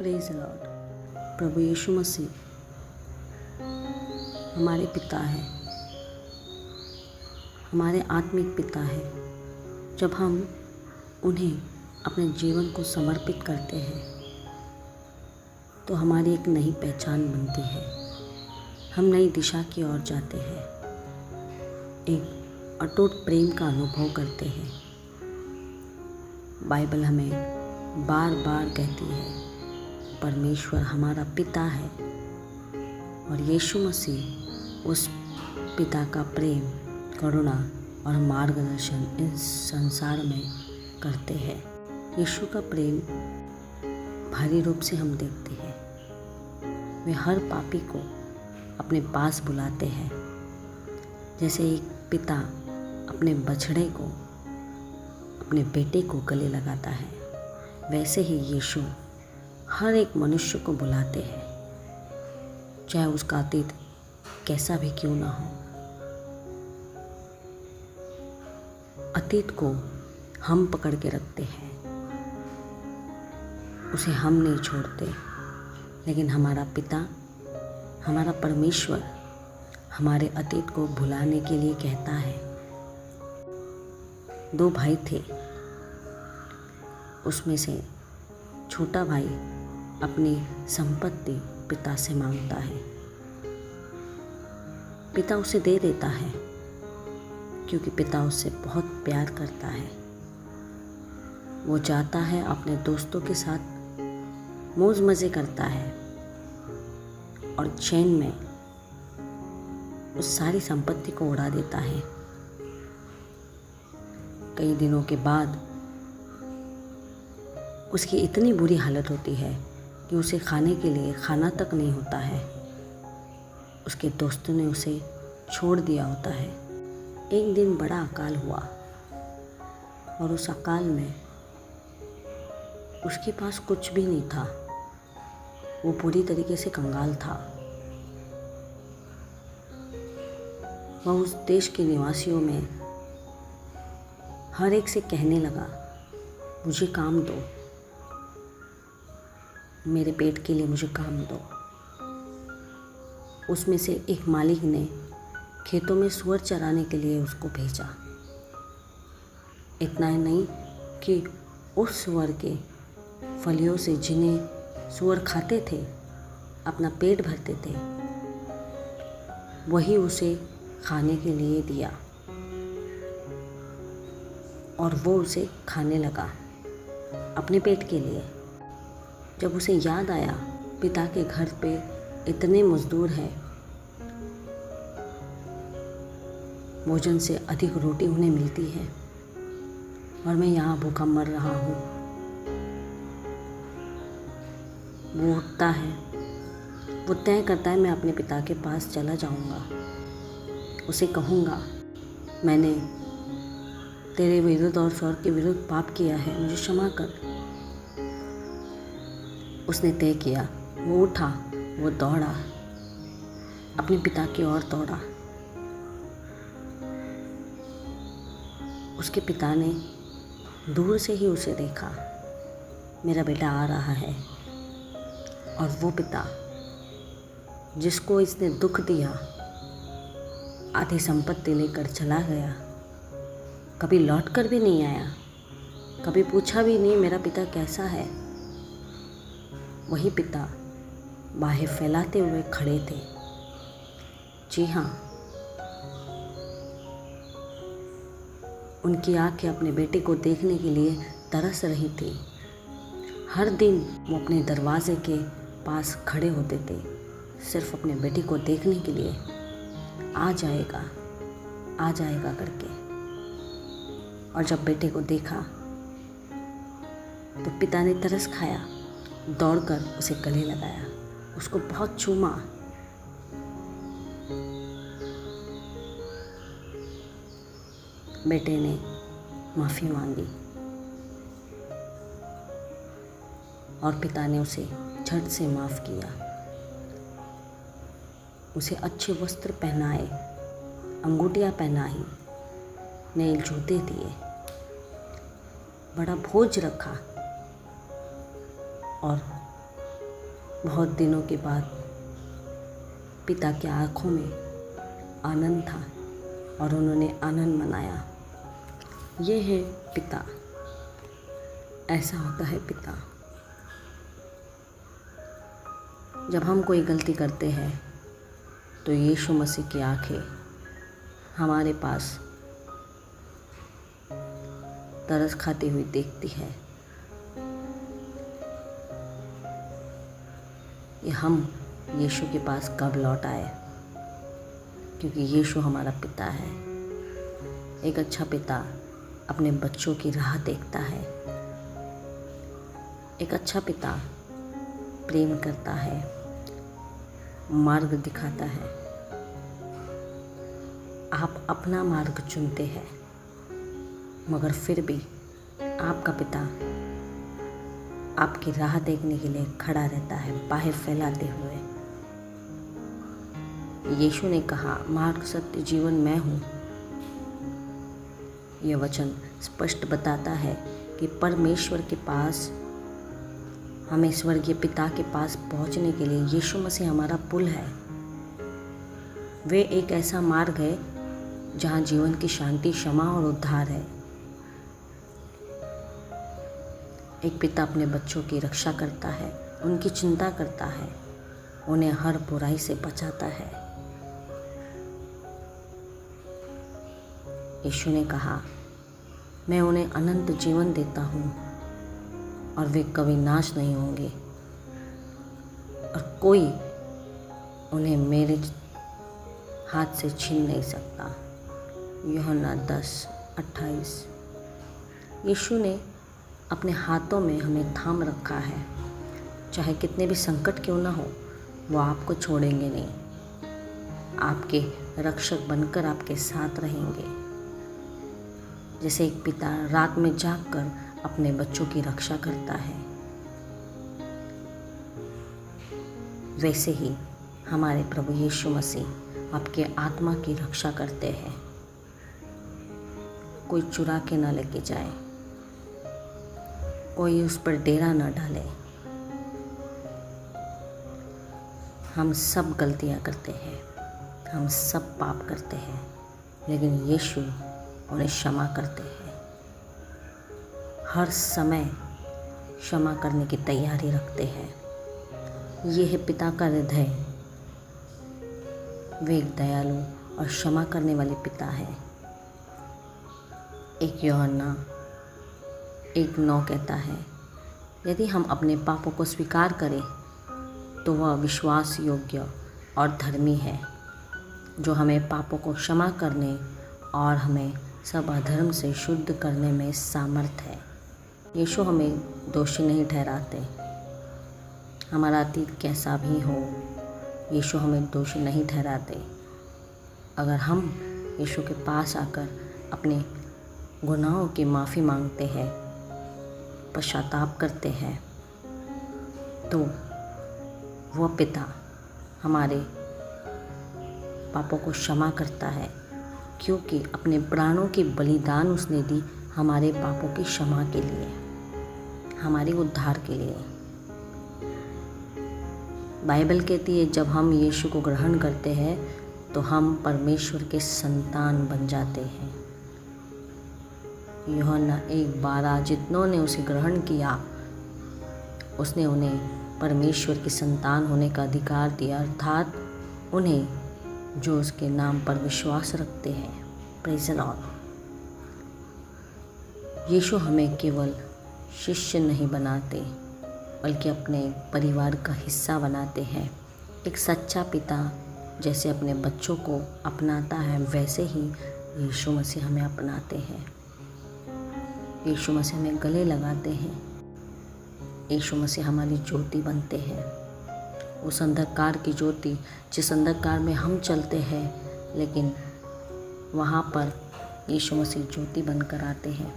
Praise Lord. प्रभु यीशु मसीह हमारे पिता है, हमारे आत्मिक पिता है। जब हम उन्हें अपने जीवन को समर्पित करते हैं तो हमारी एक नई पहचान बनती है, हम नई दिशा की ओर जाते हैं, एक अटूट प्रेम का अनुभव करते हैं। बाइबल हमें बार बार कहती है परमेश्वर हमारा पिता है और यीशु मसीह उस पिता का प्रेम, करुणा और मार्गदर्शन इस संसार में करते हैं। यीशु का प्रेम भारी रूप से हम देखते हैं। वे हर पापी को अपने पास बुलाते हैं, जैसे एक पिता अपने बछड़े को, अपने बेटे को गले लगाता है, वैसे ही यीशु हर एक मनुष्य को बुलाते हैं, चाहे उसका अतीत कैसा भी क्यों ना हो। अतीत को हम पकड़ के रखते हैं, उसे हम नहीं छोड़ते, लेकिन हमारा पिता, हमारा परमेश्वर हमारे अतीत को भुलाने के लिए कहता है। 2 भाई थे, उसमें से छोटा भाई अपनी संपत्ति पिता से मांगता है। पिता उसे दे देता है क्योंकि पिता उससे बहुत प्यार करता है। वो जाता है, अपने दोस्तों के साथ मौज मज़े करता है और चैन में उस सारी संपत्ति को उड़ा देता है। कई दिनों के बाद उसकी इतनी बुरी हालत होती है कि उसे खाने के लिए खाना तक नहीं होता है। उसके दोस्तों ने उसे छोड़ दिया होता है। एक दिन बड़ा अकाल हुआ और उस अकाल में उसके पास कुछ भी नहीं था। वो पूरी तरीके से कंगाल था। वह उस देश के निवासियों में हर एक से कहने लगा, मुझे काम दो, मेरे पेट के लिए मुझे काम दो। उसमें से एक मालिक ने खेतों में सूअर चराने के लिए उसको भेजा। इतना ही नहीं कि उस सूअर के फलियों से, जिन्हें सूअर खाते थे, अपना पेट भरते थे, वही उसे खाने के लिए दिया और वो उसे खाने लगा अपने पेट के लिए। जब उसे याद आया पिता के घर पे इतने मजदूर हैं, भोजन से अधिक रोटी उन्हें मिलती है और मैं यहाँ भूखा मर रहा हूँ। वो उठता है, वो तय करता है मैं अपने पिता के पास चला जाऊँगा, उसे कहूँगा मैंने तेरे विरुद्ध और स्वर्ग के विरुद्ध पाप किया है, मुझे क्षमा कर। उसने तय किया, वो उठा, वो दौड़ा, अपने पिता की ओर दौड़ा। उसके पिता ने दूर से ही उसे देखा, मेरा बेटा आ रहा है। और वो पिता जिसको इसने दुख दिया, आधी संपत्ति लेकर चला गया, कभी लौट कर भी नहीं आया, कभी पूछा भी नहीं मेरा पिता कैसा है। वही पिता बाहें फैलाते हुए खड़े थे। जी हाँ, उनकी आंखें अपने बेटे को देखने के लिए तरस रही थी। हर दिन वो अपने दरवाजे के पास खड़े होते थे, सिर्फ अपने बेटे को देखने के लिए, आ जाएगा करके। और जब बेटे को देखा तो पिता ने तरस खाया, दौड़कर उसे गले लगाया, उसको बहुत चूमा। बेटे ने माफ़ी मांगी और पिता ने उसे झट से माफ़ किया। उसे अच्छे वस्त्र पहनाए, अंगूठियाँ पहनाई, नए जूते दिए, बड़ा भोज रखा और बहुत दिनों के बाद पिता की आँखों में आनंद था और उन्होंने आनंद मनाया। ये है पिता, ऐसा होता है पिता। जब हम कोई गलती करते हैं तो यीशु मसीह की आंखें हमारे पास तरस खाती हुई देखती है। ये हम यीशु के पास कब लौट आए, क्योंकि यीशु हमारा पिता है। एक अच्छा पिता अपने बच्चों की राह देखता है। एक अच्छा पिता प्रेम करता है, मार्ग दिखाता है। आप अपना मार्ग चुनते हैं, मगर फिर भी आपका पिता आपकी राह देखने के लिए खड़ा रहता है, बाहें फैलाते हुए। यीशु ने कहा, मार्ग सत्य जीवन मैं हूँ। यह वचन स्पष्ट बताता है कि परमेश्वर के पास, हमें स्वर्गीय पिता के पास पहुँचने के लिए यीशु मसीह हमारा पुल है। वे एक ऐसा मार्ग है जहाँ जीवन की शांति, क्षमा और उद्धार है। एक पिता अपने बच्चों की रक्षा करता है, उनकी चिंता करता है, उन्हें हर बुराई से बचाता है। यीशु ने कहा, मैं उन्हें अनंत जीवन देता हूँ और वे कभी नाश नहीं होंगे और कोई उन्हें मेरे हाथ से छीन नहीं सकता। यूहन्ना 10:28। यीशु ने अपने हाथों में हमें थाम रखा है। चाहे कितने भी संकट क्यों ना हो, वो आपको छोड़ेंगे नहीं। आपके रक्षक बनकर आपके साथ रहेंगे। जैसे एक पिता रात में जागकर अपने बच्चों की रक्षा करता है, वैसे ही हमारे प्रभु यीशु मसीह आपके आत्मा की रक्षा करते हैं। कोई चुरा के ना लेके जाए, कोई उस पर डेरा ना डाले। हम सब गलतियां करते हैं, हम सब पाप करते हैं, लेकिन यीशु उन्हें क्षमा करते हैं। हर समय क्षमा करने की तैयारी रखते हैं। ये है पिता का हृदय। वे एक दयालु और क्षमा करने वाले पिता हैं। एक यूहन्ना 1:9 कहता है, यदि हम अपने पापों को स्वीकार करें तो वह विश्वास योग्य और धर्मी है, जो हमें पापों को क्षमा करने और हमें सब अधर्म से शुद्ध करने में सामर्थ है। यीशु हमें दोषी नहीं ठहराते। हमारा अतीत कैसा भी हो, यीशु हमें दोषी नहीं ठहराते। अगर हम यीशु के पास आकर अपने गुनाहों की माफ़ी मांगते हैं, पश्चाताप करते हैं, तो वह पिता हमारे पापों को क्षमा करता है, क्योंकि अपने प्राणों की बलिदान उसने दी हमारे पापों की क्षमा के लिए, हमारे उद्धार के लिए। बाइबल कहती है, जब हम यीशु को ग्रहण करते हैं तो हम परमेश्वर के संतान बन जाते हैं। यूहन्ना 1:12, जितनों ने उसे ग्रहण किया उसने उन्हें परमेश्वर की संतान होने का अधिकार दिया, अर्थात उन्हें जो उसके नाम पर विश्वास रखते हैं। Praise the Lord. यीशु हमें केवल शिष्य नहीं बनाते, बल्कि अपने परिवार का हिस्सा बनाते हैं। एक सच्चा पिता जैसे अपने बच्चों को अपनाता है, वैसे ही यीशु मसीह हमें अपनाते हैं। यीशु मसीह हमें गले लगाते हैं। यीशु मसीह हमारी ज्योति बनते हैं। उस अंधकार की ज्योति जिस अंधकार में हम चलते हैं, लेकिन वहाँ पर यीशु मसीह ज्योति बनकर आते हैं।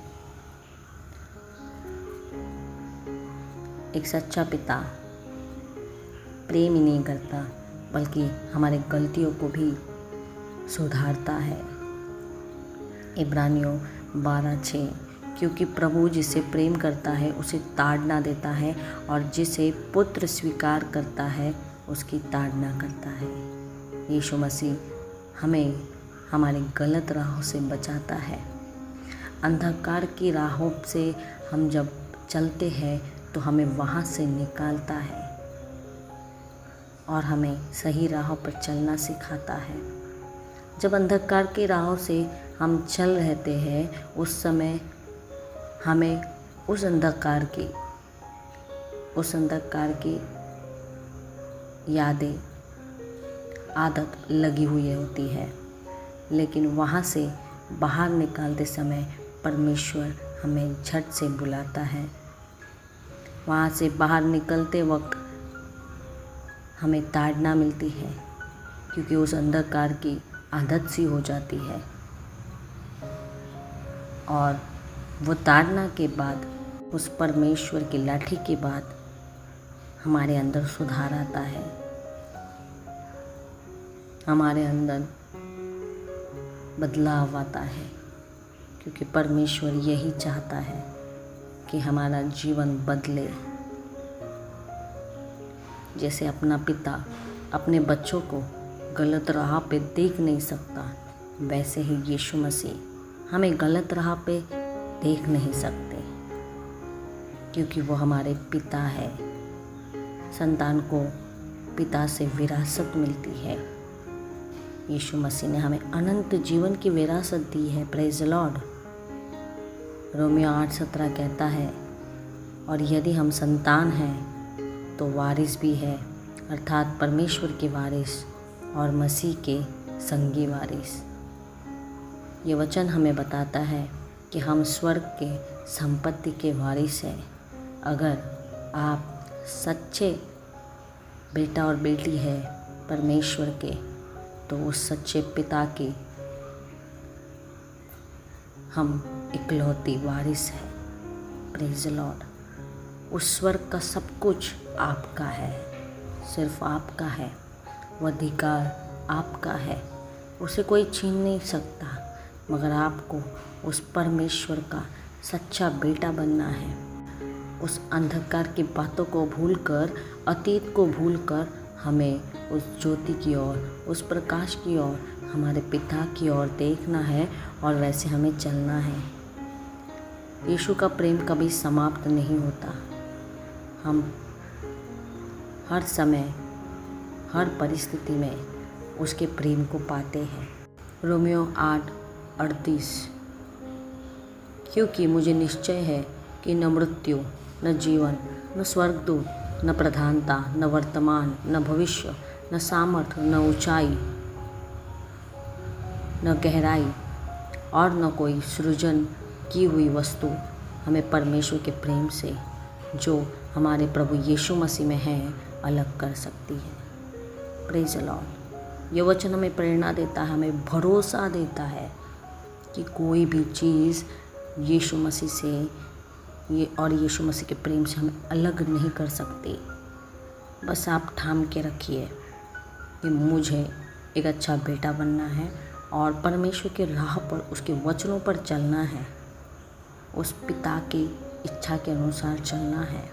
एक सच्चा पिता प्रेम ही नहीं करता, बल्कि हमारे गलतियों को भी सुधारता है। इब्रानियों 12:6, क्योंकि प्रभु जिसे प्रेम करता है उसे ताड़ना देता है, और जिसे पुत्र स्वीकार करता है उसकी ताड़ना करता है। यीशु मसीह हमें हमारे गलत राहों से बचाता है। अंधकार की राहों से हम जब चलते हैं तो हमें वहाँ से निकालता है और हमें सही राहों पर चलना सिखाता है। जब अंधकार की राहों से हम चल रहते हैं उस समय हमें उस अंधकार की यादें, आदत लगी हुई होती है, लेकिन वहाँ से बाहर निकालते समय परमेश्वर हमें झट से बुलाता है। वहाँ से बाहर निकलते वक्त हमें ताड़ना मिलती है, क्योंकि उस अंधकार की आदत सी हो जाती है, और वो ताड़ना के बाद, उस परमेश्वर की लाठी के बाद हमारे अंदर सुधार आता है। हमारे अंदर बदलाव आता है, क्योंकि परमेश्वर यही चाहता है कि हमारा जीवन बदले। जैसे अपना पिता अपने बच्चों को गलत राह पे देख नहीं सकता, वैसे ही यीशु मसीह हमें गलत राह पे देख नहीं सकते, क्योंकि वो हमारे पिता है। संतान को पिता से विरासत मिलती है। यीशु मसीह ने हमें अनंत जीवन की विरासत दी है। Praise the Lord. रोमियो 8:17 कहता है, और यदि हम संतान हैं तो वारिस भी है, अर्थात परमेश्वर के वारिस और मसीह के संगी वारिस। ये वचन हमें बताता है कि हम स्वर्ग के संपत्ति के वारिस हैं। अगर आप सच्चे बेटा और बेटी है परमेश्वर के, तो उस सच्चे पिता के हम इकलौती वारिस है। Praise the Lord. उस स्वर्ग का सब कुछ आपका है, सिर्फ आपका है। वो अधिकार आपका है, उसे कोई छीन नहीं सकता। मगर आपको उस परमेश्वर का सच्चा बेटा बनना है। उस अंधकार की बातों को भूलकर, अतीत को भूलकर हमें उस ज्योति की ओर, उस प्रकाश की ओर, हमारे पिता की ओर देखना है, और वैसे हमें चलना है। यीशु का प्रेम कभी समाप्त नहीं होता। हम हर समय, हर परिस्थिति में उसके प्रेम को पाते हैं। रोमियो 8:38। क्योंकि मुझे निश्चय है कि न मृत्यु, न जीवन, न स्वर्गदूत, न प्रधानता, न वर्तमान, न भविष्य, न सामर्थ, न ऊंचाई, न गहराई, और न कोई सृजन की हुई वस्तु हमें परमेश्वर के प्रेम से, जो हमारे प्रभु यीशु मसीह में है, अलग कर सकती है। Praise the Lord. ये वचन हमें प्रेरणा देता है, हमें भरोसा देता है कि कोई भी चीज़ यीशु मसीह से और यीशु मसीह के प्रेम से हमें अलग नहीं कर सकती। बस आप थाम के रखिए कि मुझे एक अच्छा बेटा बनना है और परमेश्वर के राह पर, उसके वचनों पर चलना है, उस पिता की इच्छा के अनुसार चलना है।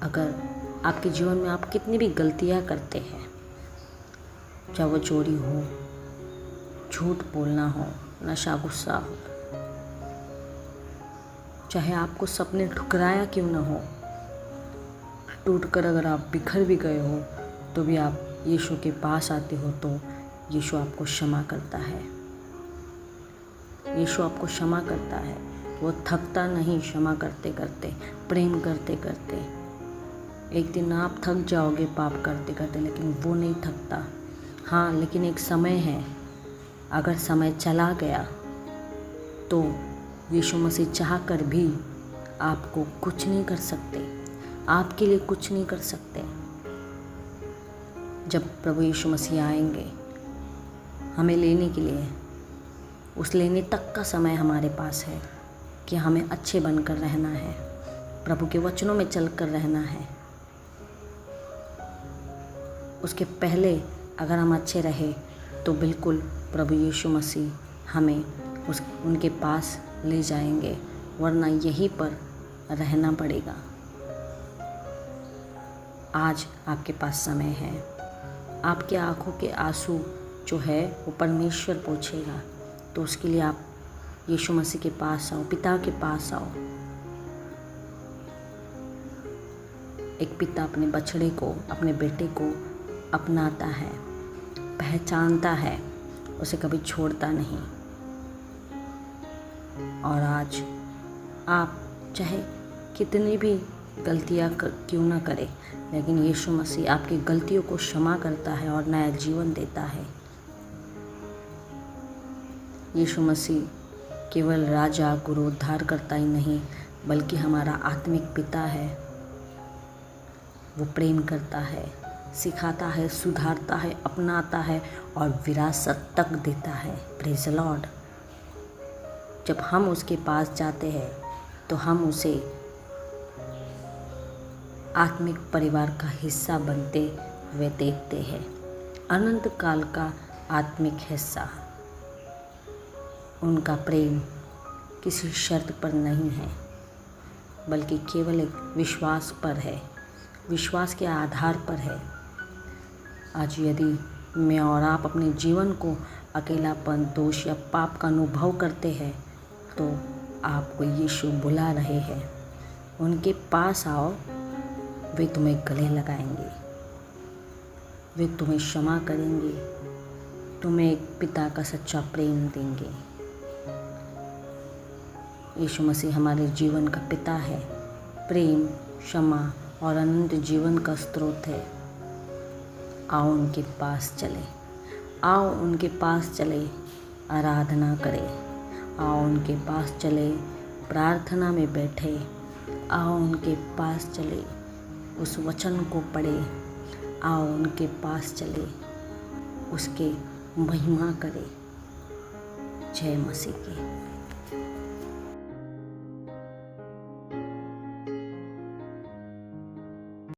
अगर आपके जीवन में आप कितनी भी गलतियां करते हैं, चाहे वो चोरी हो, झूठ बोलना हो, नशा गुस्सा हो, चाहे आपको सपने ठुकराया क्यों ना हो, टूटकर अगर आप बिखर भी गए हो, तो भी आप यीशु के पास आते हो तो यीशु आपको क्षमा करता है। यीशु आपको क्षमा करता है। वो थकता नहीं क्षमा करते करते, प्रेम करते करते। एक दिन आप थक जाओगे पाप करते करते, लेकिन वो नहीं थकता। हाँ, लेकिन एक समय है, अगर समय चला गया तो यीशु मसीह चाह कर भी आपको कुछ नहीं कर सकते, आपके लिए कुछ नहीं कर सकते। जब प्रभु यीशु मसीह आएंगे हमें लेने के लिए, उस लेने तक का समय हमारे पास है कि हमें अच्छे बनकर रहना है, प्रभु के वचनों में चलकर रहना है। उसके पहले अगर हम अच्छे रहे तो बिल्कुल प्रभु यीशु मसीह हमें उनके पास ले जाएंगे, वरना यहीं पर रहना पड़ेगा। आज आपके पास समय है। आपके आंखों के आंसू जो है वो परमेश्वर पोंछेगा। तो उसके लिए आप यीशु मसीह के पास आओ, पिता के पास आओ। एक पिता अपने बछड़े को, अपने बेटे को अपनाता है, पहचानता है, उसे कभी छोड़ता नहीं। और आज आप चाहे कितनी भी गलतियां क्यों ना करें, लेकिन यीशु मसीह आपकी गलतियों को क्षमा करता है और नया जीवन देता है। यीशु मसीह केवल राजा, गुरु, उद्धार करता ही नहीं, बल्कि हमारा आत्मिक पिता है। वो प्रेम करता है, सिखाता है, सुधारता है, अपनाता है और विरासत तक देता है। Praise the Lord. जब हम उसके पास जाते हैं तो हम उसे आत्मिक परिवार का हिस्सा बनते हुए देखते हैं, अनंत काल का आत्मिक हिस्सा। उनका प्रेम किसी शर्त पर नहीं है, बल्कि केवल एक विश्वास पर है, विश्वास के आधार पर है। आज यदि मैं और आप अपने जीवन को अकेलापन, दोष या पाप का अनुभव करते हैं, तो आपको यीशु बुला रहे हैं। उनके पास आओ, वे तुम्हें गले लगाएंगे, वे तुम्हें क्षमा करेंगे, तुम्हें एक पिता का सच्चा प्रेम देंगे। यीशु मसीह हमारे जीवन का पिता है, प्रेम, क्षमा और अनंत जीवन का स्रोत है। आओ उनके पास चले, आओ उनके पास चले, आराधना करें। आओ उनके पास चले, प्रार्थना में बैठे। आओ उनके पास चले, उस वचन को पढ़े। आओ उनके पास चले, उसके महिमा करें। जय मसीह की।